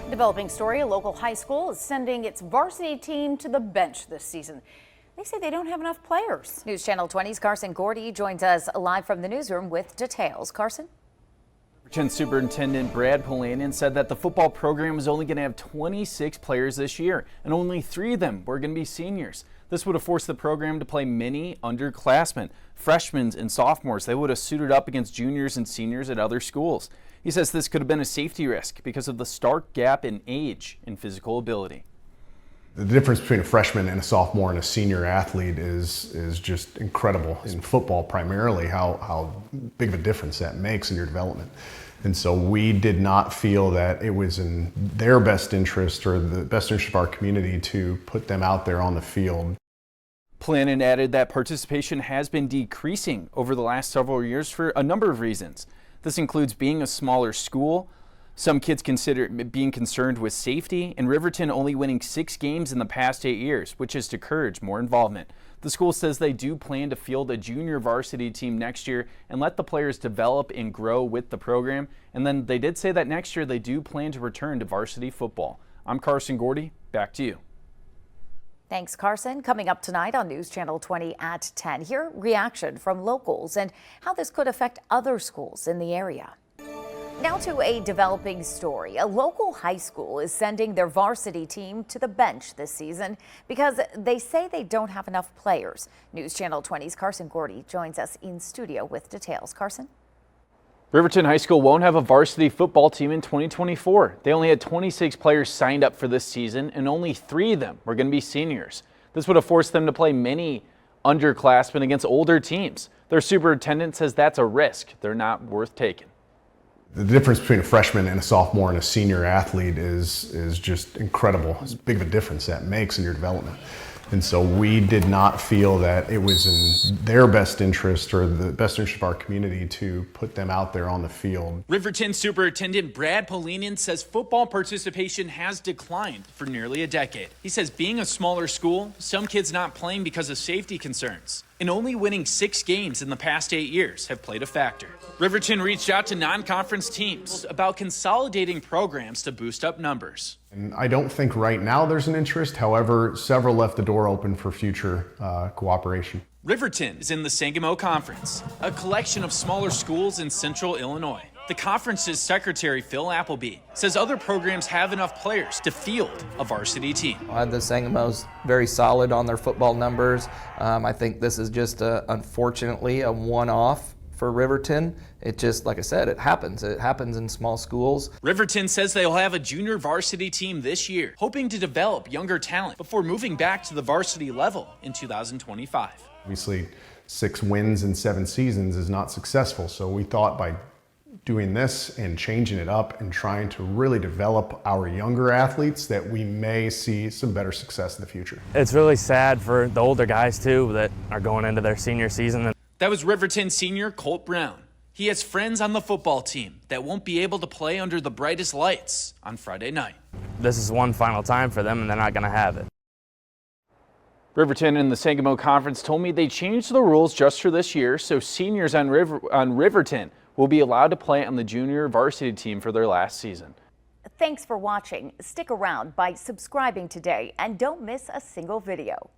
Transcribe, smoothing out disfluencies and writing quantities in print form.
Developing story, a local high school is sending its varsity team to the bench this season. They say they don't have enough players. News Channel 20's Carson Gordy joins us live from the newsroom with details. Carson? Riverton Superintendent Brad Polanian said that the football program is only going to have 26 players this year, and only 3 of them were going to be seniors. This would have forced the program to play many underclassmen, freshmen and sophomores. They would have suited up against juniors and seniors at other schools. He says this could have been a safety risk because of the stark gap in age and physical ability. The difference between a freshman and a sophomore and a senior athlete is just incredible. In football primarily, how big of a difference that makes in your development. And so we did not feel that it was in their best interest or the best interest of our community to put them out there on the field. Polanian added that participation has been decreasing over the last several years for a number of reasons. This includes being a smaller school. Some kids consider being concerned with safety, and Riverton only winning 6 games in the past 8 years, which is to encourage more involvement. The school says they do plan to field a junior varsity team next year and let the players develop and grow with the program. And then they did say that next year they do plan to return to varsity football. I'm Carson Gordy. Back to you. Thanks, Carson. Coming up tonight on News Channel 20 at 10, hear reaction from locals and how this could affect other schools in the area. Now to a developing story. A local high school is sending their varsity team to the bench this season because they say they don't have enough players. News Channel 20's Carson Gordy joins us in studio with details. Carson? Riverton High School won't have a varsity football team in 2024. They only had 26 players signed up for this season, and only 3 of them were going to be seniors. This would have forced them to play many underclassmen against older teams. Their superintendent says that's a risk they're not worth taking. The difference between a freshman and a sophomore and a senior athlete is just incredible. It's big of a difference that makes in your development. And so we did not feel that it was in their best interest or the best interest of our community to put them out there on the field. Riverton Superintendent Brad Polanian says football participation has declined for nearly a decade. He says being a smaller school, some kids not playing because of safety concerns, and only winning 6 games in the past 8 years have played a factor. Riverton reached out to non-conference teams about consolidating programs to boost up numbers. And I don't think right now there's an interest. However, several left the door open for future cooperation. Riverton is in the Sangamo Conference, a collection of smaller schools in central Illinois. The conference's secretary, Phil Appleby, says other programs have enough players to field a varsity team. The Sangamo's very solid on their football numbers. I think this is just, unfortunately, a one-off for Riverton. It just, like I said, it happens. It happens in small schools. Riverton says they'll have a junior varsity team this year, hoping to develop younger talent before moving back to the varsity level in 2025. Obviously, 6 wins in 7 seasons is not successful, so we thought by doing this and changing it up and trying to really develop our younger athletes that we may see some better success in the future. It's really sad for the older guys too that are going into their senior season. That was Riverton senior Colt Brown. He has friends on the football team that won't be able to play under the brightest lights on Friday night. This is one final time for them and they're not going to have it. Riverton and the Sangamo Conference told me they changed the rules just for this year, so seniors on Riverton will be allowed to play on the junior varsity team for their last season. Thanks for watching. Stick around by subscribing today and don't miss a single video.